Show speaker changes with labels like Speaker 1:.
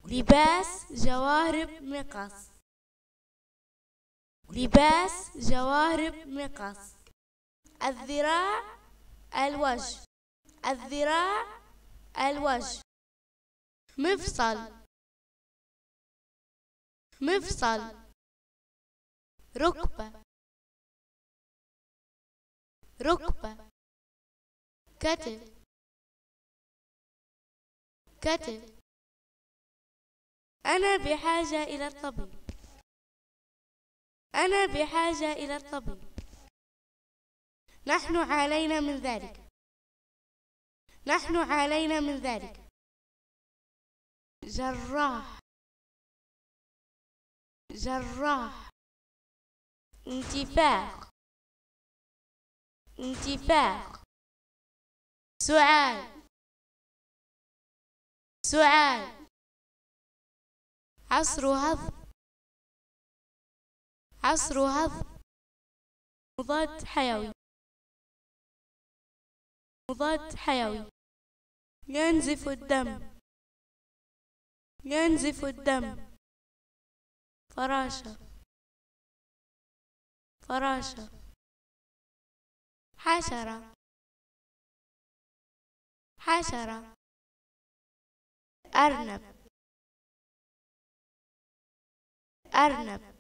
Speaker 1: لباس جوارب مقص. لباس جوارب مقص. الذراع الوجه. الذراع الوجه. مفصل. مفصل. ركبة. ركبة. كتف. كتف. أنا بحاجة إلى الطبيب. أنا بحاجة إلى الطبيب. نحن عانينا من ذلك. نحن عانينا من ذلك. جراح. جراح. انتفاخ. انتفاخ. سعال. سعال. عصر هضم. عصر هضم. مضاد حيوي. مضاد حيوي. ينزف الدم. ينزف الدم. فراشة. فراشة. حشرة. حشرة. أرنب. أرنب.